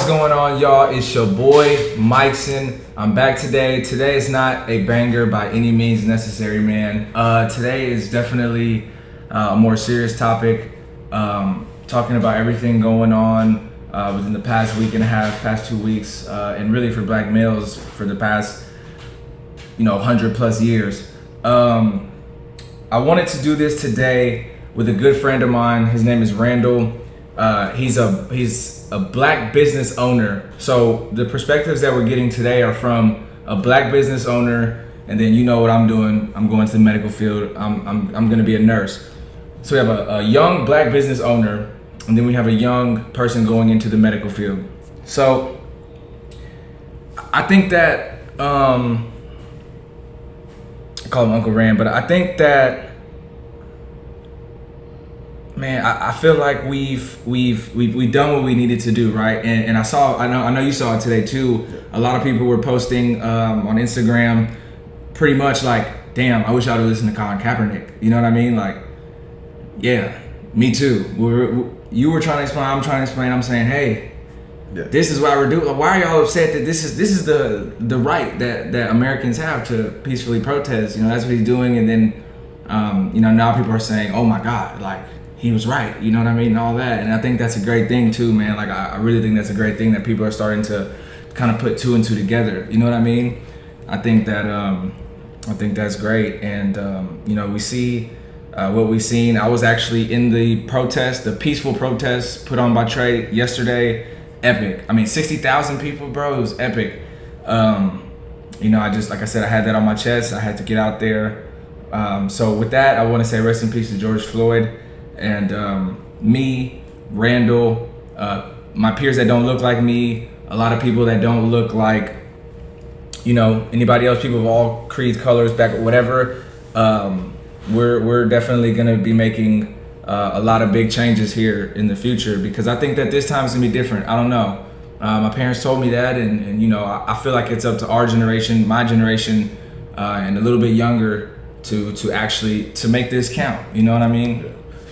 What's going on, y'all? It's your boy Mikeson. I'm back today. Today is not a banger by any means necessary, man. Today is definitely a more serious topic. Talking about everything going on within the past week and a half, past 2 weeks, and really for black males for the past 100 plus years. I wanted to do this today with a good friend of mine. His name is Randall. He's a black business owner. So the perspectives that we're getting today are from a black business owner, and then you know what I'm doing. I'm going to the medical field. I'm going to be a nurse. So we have a young black business owner, and then we have a young person going into the medical field. So I think that I call him Uncle Rand, but I think that, man, I feel like we've done what we needed to do, right? And I know you saw it today too. A lot of people were posting on Instagram, pretty much like, "Damn, I wish I'd have listened to Colin Kaepernick." You know what I mean? Like, yeah, me too. You were trying to explain, I'm trying to explain. I'm saying, hey, this is what we're doing. Like, why are y'all upset that this is the right that Americans have to peacefully protest? That's what he's doing, and then now people are saying, "Oh my God, like, he was right," you know what I mean, and all that. And I think that's a great thing too, man. Like, I really think that's a great thing that people are starting to kind of put two and two together. You know what I mean? I think that's great. And we see what we've seen. I was actually in the protest, the peaceful protest put on by Trey yesterday. Epic. I mean, 60,000 people, bro. It was epic. I just, like I said, I had that on my chest. I had to get out there. So with that, I want to say rest in peace to George Floyd. And me, Randall, my peers that don't look like me, a lot of people that don't look like, anybody else, people of all creeds, colors, back, whatever. We're definitely gonna be making a lot of big changes here in the future, because I think that this time is gonna be different. I don't know. My parents told me that, and I feel like it's up to our generation, my generation, and a little bit younger to actually to make this count. You know what I mean? Yeah.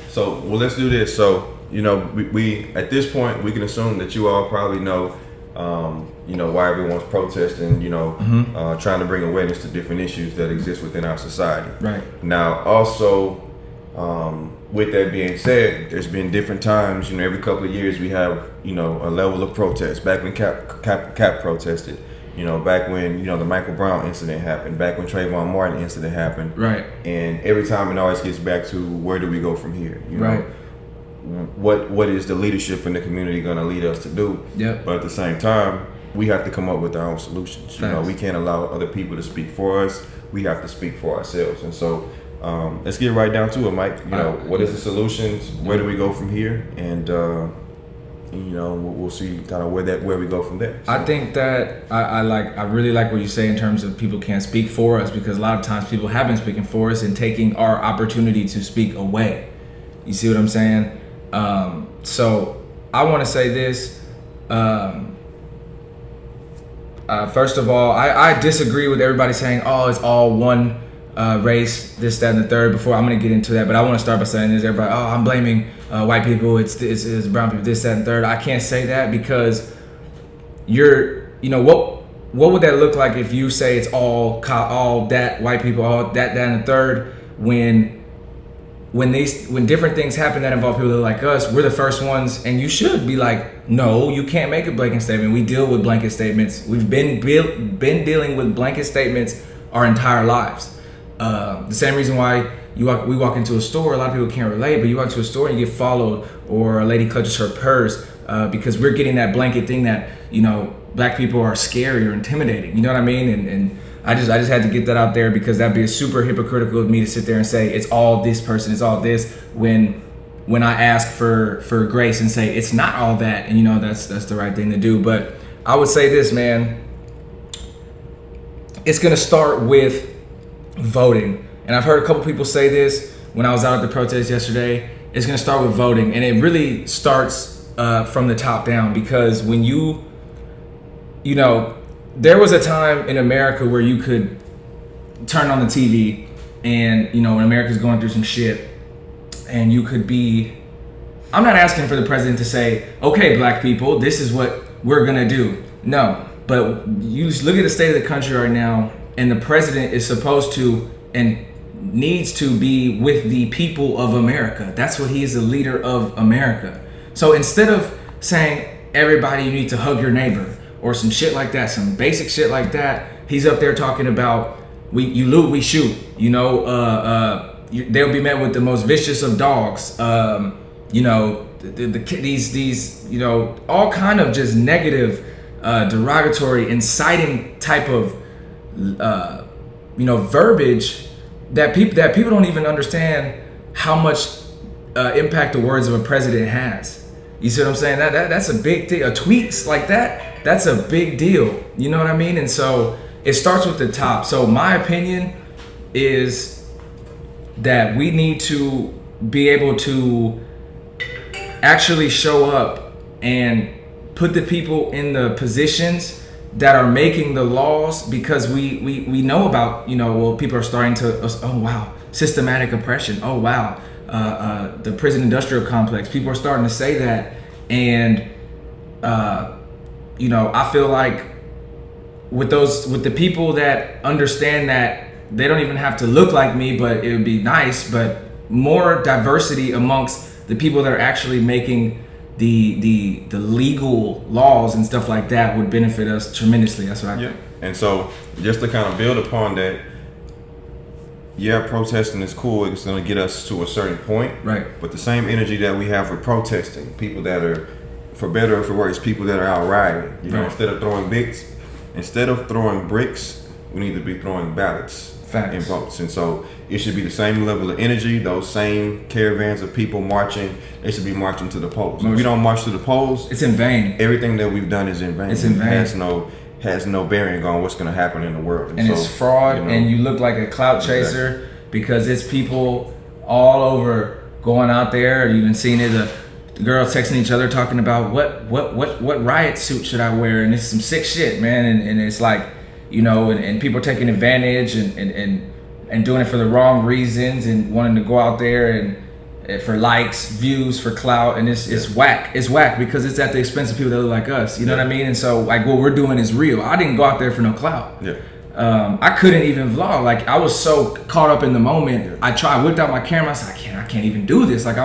So, well, let's do this. So, we at this point, we can assume that you all probably know, why everyone's protesting, trying to bring awareness to different issues that exist within our society. Right. Now, also, with that being said, there's been different times, every couple of years we have, a level of protest. Back when Cap protested, back when, the Michael Brown incident happened, back when Trayvon Martin incident happened. Right. And every time it always gets back to, where do we go from here? Right. What is the leadership in the community going to lead us to do? Yep. But at the same time, we have to come up with our own solutions. Thanks. We can't allow other people to speak for us. We have to speak for ourselves. And so let's get right down to it, Mike. What is the solutions? Where do we go from here? And we'll see kind of where we go from there. So. I think that I really like what you say in terms of people can't speak for us, because a lot of times people have been speaking for us and taking our opportunity to speak away. You see what I'm saying? So I want to say this. First of all, I disagree with everybody saying, "Oh, it's all one race, this, that, and the third." Before I'm going to get into that, but I want to start by saying this. Everybody, "Oh, I'm blaming white people. It's brown people, this, that, and third." I can't say that, because what would that look like if you say it's all that white people, all that, and the third, when different things happen that involve people that are like us, we're the first ones, and you should be like, no, you can't make a blanket statement. We deal with blanket statements. We've been dealing with blanket statements our entire lives. The same reason why we walk into a store, a lot of people can't relate, but you walk to a store and you get followed, or a lady clutches her purse, because we're getting that blanket thing that, black people are scary or intimidating. You know what I mean? And I just had to get that out there, because that'd be super hypocritical of me to sit there and say it's all this person, it's all this, when I ask for grace and say it's not all that, and that's the right thing to do. But I would say this, man, it's gonna start with voting. And I've heard a couple people say this when I was out at the protest yesterday. It's gonna start with voting, and it really starts from the top down, because when there was a time in America where you could turn on the TV and, when America's going through some shit, and you could be, I'm not asking for the president to say, "Okay, black people, this is what we're gonna do. No, but you look at the state of the country right now, and the president is supposed to and needs to be with the people of America. That's what he is, the leader of America. So instead of saying everybody, you need to hug your neighbor or some shit like that, some basic shit like that, he's up there talking about you loot, we shoot. You know, they'll be met with the most vicious of dogs. You know, these you know, all kind of just negative, derogatory, inciting type of you know, verbiage that people don't even understand how much impact the words of a president has. You see what I'm saying? That's a big thing. Tweets like that, that's a big deal. You know what I mean? And so it starts with the top. So my opinion is that we need to be able to actually show up and put the people in the positions that are making the laws, because we know about, you know, well, people are starting to, oh wow, systematic oppression, oh wow, the prison industrial complex, people are starting to say that. And you know, I feel like with the people that understand that they don't even have to look like me, but it would be nice, but more diversity amongst the people that are actually making the legal laws and stuff like that would benefit us tremendously. That's what I think. And so just to kind of build upon that, yeah, protesting is cool. It's going to get us to a certain point. Right. But the same energy that we have for protesting, people that are, for better or for worse, people that are out rioting. You know, Right. instead of throwing bricks, we need to be throwing ballots. Facts. And votes. And so it should be the same level of energy. Those same caravans of people marching, they should be marching to the polls. If we don't march to the polls, It's in vain. everything that we've done is in vain. It's in vain. It has no bearing on what's going to happen in the world. And so, it's fraud, you know, and you look like a clout chaser because it's people all over going out there. You've been seeing it. The girls texting each other talking about what riot suit should I wear, and it's some sick shit, man. And it's like, you know, and people taking advantage and doing it for the wrong reasons and wanting to go out there and for likes, views, for clout, and it's whack. It's whack because it's at the expense of people that look like us. You know what I mean? And so like what we're doing is real. I didn't go out there for no clout. Yeah. I couldn't even vlog. Like I was so caught up in the moment. I whipped out my camera. I said, I can't even do this. Like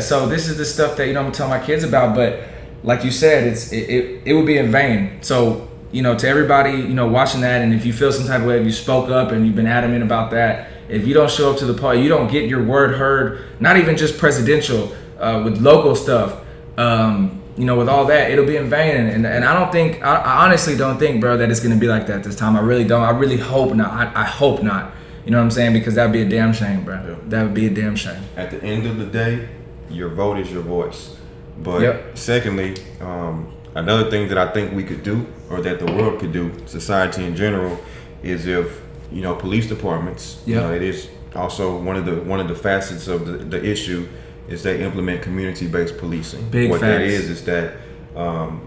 So this is the stuff that, you know, I'm telling my kids about. But like you said, it would be in vain. So, you know, to everybody, you know, watching that, and if you feel some type of way, if you spoke up and you've been adamant about that, if you don't show up to the poll, you don't get your word heard, not even just presidential, with local stuff, you know, with all that, it'll be in vain. And I don't think, I honestly don't think, bro, that it's going to be like that this time. I really don't. I really hope not. I hope not. You know what I'm saying? Because that'd be a damn shame, bro. Yeah. That would be a damn shame. At the end of the day, your vote is your voice. But secondly, another thing that I think we could do, or that the world could do, society in general, is if, you know, police departments, you know, it is also one of the facets of the issue is they implement community-based policing. Big what facts. that is that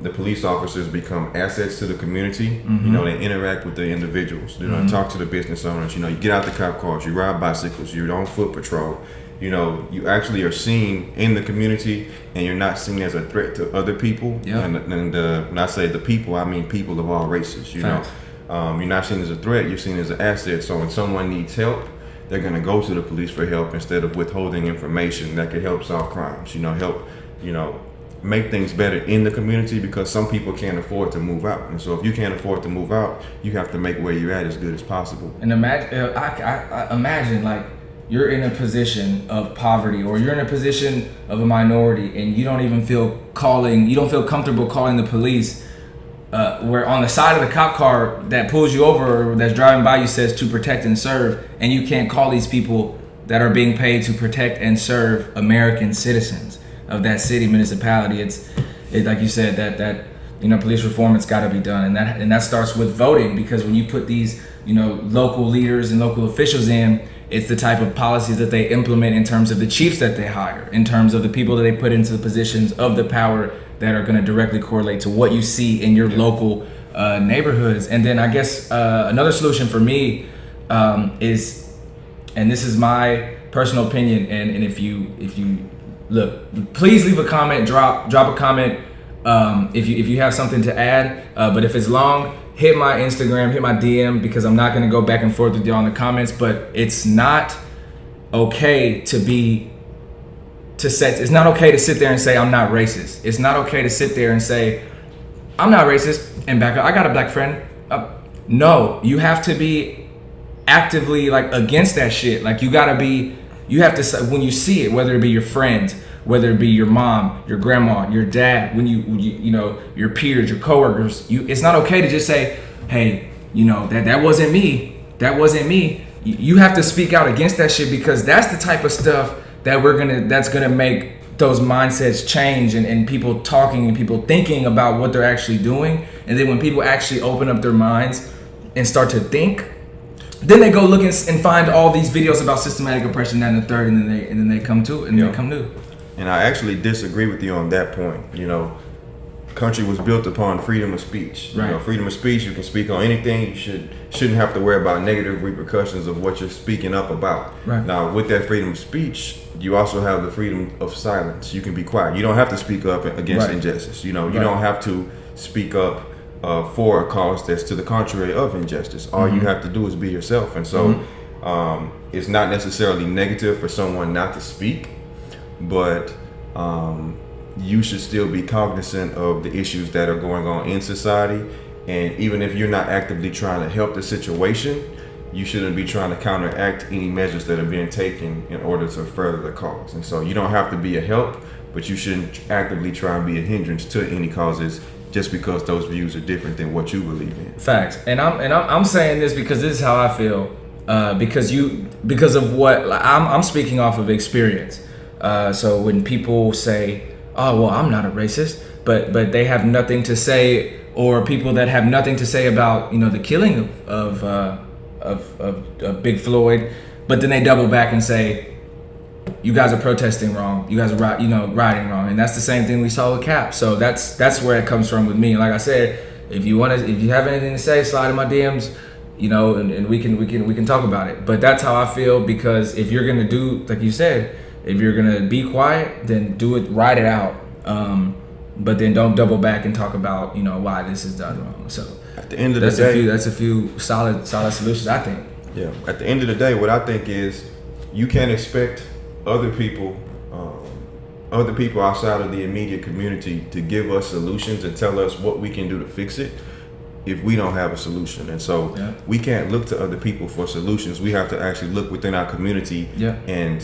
the police officers become assets to the community. Mm-hmm. You know, they interact with the individuals. You know, talk to the business owners. You know, you get out the cop cars, you ride bicycles, you're on foot patrol. You know, you actually are seen in the community, and you're not seen as a threat to other people. Yeah. And when I say the people, I mean people of all races. You Facts. know, you're not seen as a threat. You're seen as an asset. So when someone needs help, they're going to go to the police for help instead of withholding information that could help solve crimes. You know, help, you know, make things better in the community, because some people can't afford to move out. And so if you can't afford to move out, you have to make where you're at as good as possible. And imagine, I imagine like you're in a position of poverty, or you're in a position of a minority, and you don't even feel comfortable calling the police. Where on the side of the cop car that pulls you over, or that's driving by you, says to protect and serve, and you can't call these people that are being paid to protect and serve American citizens of that city, municipality. It's like you said, that you know, police reform, it's got to be done, and that starts with voting, because when you put these, you know, local leaders and local officials in, it's the type of policies that they implement in terms of the chiefs that they hire, in terms of the people that they put into the positions of the power that are going to directly correlate to what you see in your local neighborhoods. And then I guess another solution for me is, and this is my personal opinion, and if you look, please leave a comment, drop a comment if you have something to add. But if it's long, hit my Instagram, hit my DM, because I'm not gonna go back and forth with y'all in the comments. But it's not okay it's not okay to sit there and say I'm not racist. It's not okay to sit there and say I'm not racist and back up. I got a black friend. No, you have to be actively like against that shit. Like you have to, when you see it, whether it be your friends, whether it be your mom, your grandma, your dad, when you know, your peers, your coworkers, it's not okay to just say, hey, you know, that wasn't me. That wasn't me. You have to speak out against that shit, because that's the type of stuff that's gonna make those mindsets change, and people talking and people thinking about what they're actually doing. And then when people actually open up their minds and start to think, then they go look and find all these videos about systematic oppression, that and the third, and then they come to it, and they come to. And I actually disagree with you on that point. You know, country was built upon freedom of speech. Right. You know, freedom of speech, you can speak on anything. You shouldn't have to worry about negative repercussions of what you're speaking up about. Right. Now, with that freedom of speech, you also have the freedom of silence. You can be quiet. You don't have to speak up against injustice. You know, you don't have to speak up for a cause that's to the contrary of injustice. All you have to do is be yourself. And so it's not necessarily negative for someone not to speak, but you should still be cognizant of the issues that are going on in society. And even if you're not actively trying to help the situation, you shouldn't be trying to counteract any measures that are being taken in order to further the cause. And so you don't have to be a help, but you shouldn't actively try and be a hindrance to any causes just because those views are different than what you believe in. Facts. And I'm saying this because this is how I feel. Because of what I'm speaking off of experience. So when people say, "Oh, well, I'm not a racist," but they have nothing to say, or people that have nothing to say about, you know, the killing of Big Floyd, but then they double back and say, "You guys are protesting wrong. You guys are rioting wrong," and that's the same thing we saw with Cap. So that's where it comes from with me. And like I said, if you have anything to say, slide in my DMs, you know, and we can talk about it. But that's how I feel, because if you're gonna do, like you said, if you're gonna be quiet, then do it, write it out. But then don't double back and talk about, you know, why this is done wrong. So at the end of the day, that's a few solid solutions, I think. Yeah. At the end of the day, what I think is you can't expect other people outside of the immediate community to give us solutions and tell us what we can do to fix it if we don't have a solution. And so we can't look to other people for solutions. We have to actually look within our community and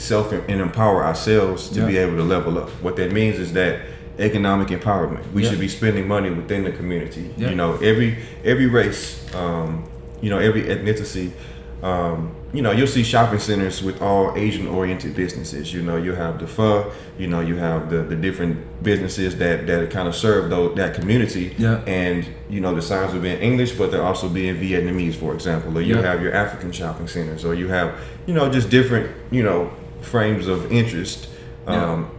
empower ourselves to be able to level up. What that means is that economic empowerment. We should be spending money within the community. You know, every race, you know, every ethnicity, you know, you'll see shopping centers with all Asian-oriented businesses. You know, you have the pho, you know, you have the different businesses that kind of serve that community. And, you know, the signs will be in English, but they'll also be in Vietnamese, for example. Or you have your African shopping centers, or you have, you know, just different, you know, frames of interest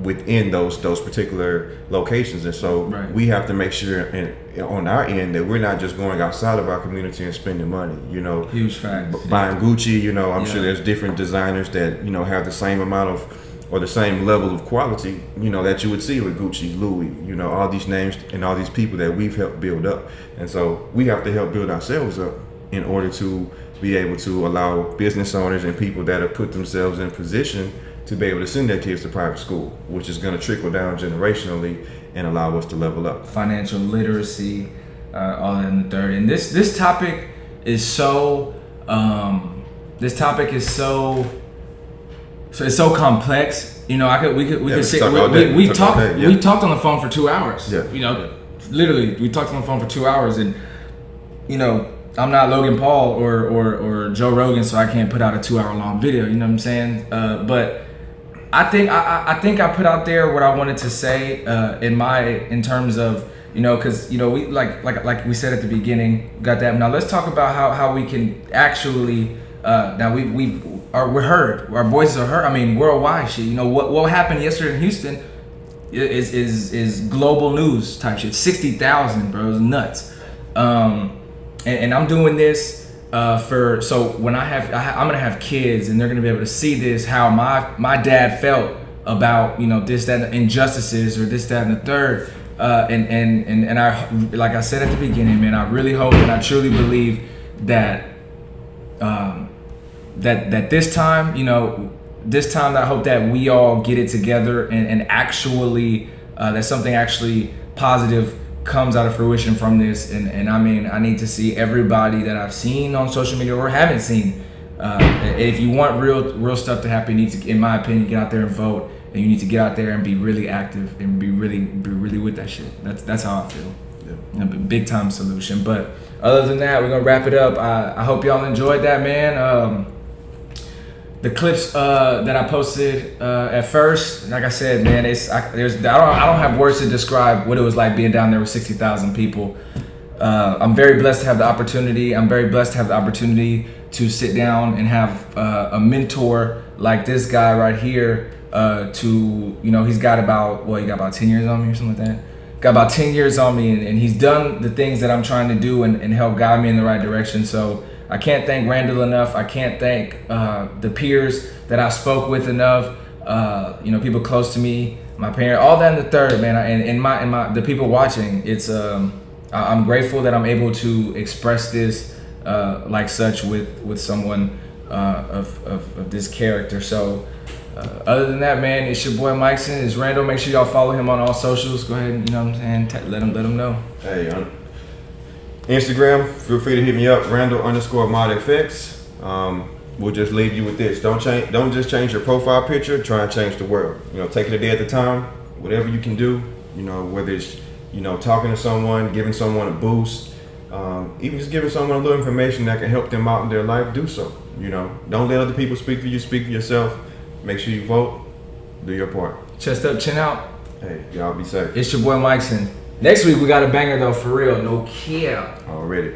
within those particular locations. And so we have to make sure on our end that we're not just going outside of our community and spending money, you know. Huge fact. Buying Gucci, you know, I'm sure there's different designers that, you know, have the same amount of, or the same level of quality, you know, that you would see with Gucci, Louis, you know, all these names and all these people that we've helped build up. And so we have to help build ourselves up in order to be able to allow business owners and people that have put themselves in position to be able to send their kids to private school, which is going to trickle down generationally and allow us to level up. Financial literacy, all in the third. And this topic is so it's so complex. You know, we talked on the phone for 2 hours. You know, literally we talked on the phone for 2 hours, and you know, I'm not Logan Paul or Joe Rogan, so I can't put out a 2-hour long video. You know what I'm saying? But I think I put out there what I wanted to say in terms of, you know, because, you know, we like we said at the beginning, got that. Now let's talk about how we can actually now we're heard, our voices are heard. I mean, worldwide shit. You know what happened yesterday in Houston is global news type shit. 60,000, bro, it was nuts. And I'm doing this so when I'm gonna have kids, and they're gonna be able to see this, how my dad felt about, you know, this, that, and injustices, or this, that, and the third. And I, like I said at the beginning, man, I really hope and I truly believe that that this time, this time I hope that we all get it together and actually that something actually positive comes out of fruition from this. And I mean, I need to see everybody that I've seen on social media or haven't seen. If you want real stuff to happen, you need to, in my opinion, get out there and vote. And you need to get out there and be really active and be really with that shit. That's how I feel. Yeah. Big time solution. But other than that, we're gonna wrap it up. I hope y'all enjoyed that, man. The clips that I posted at first, like I said, man, I don't have words to describe what it was like being down there with 60,000 people. I'm very blessed to have the opportunity. I'm very blessed to have the opportunity to sit down and have a mentor like this guy right here. He's got about 10 years on me or something like that. Got about 10 years on me, and he's done the things that I'm trying to do and help guide me in the right direction. So I can't thank Randall enough. I can't thank the peers that I spoke with enough. People close to me, my parents, all that in the third, man. And the people watching. It's I'm grateful that I'm able to express this like such with someone of this character. So. Other than that, man, it's your boy Mikeson. It's Randall. Make sure y'all follow him on all socials. Go ahead and, let him know. Hey, on Instagram, feel free to hit me up, Randall_ModFX. We'll just leave you with this. Don't just change your profile picture. Try and change the world. Take it a day at a time. Whatever you can do. Whether it's talking to someone, giving someone a boost, even just giving someone a little information that can help them out in their life. Do so. Don't let other people speak for you. Speak for yourself. Make sure you vote. Do your part. Chest up, chin out. Hey, y'all be safe. It's your boy Mikeson. Next week we got a banger though, for real. No cap. Already.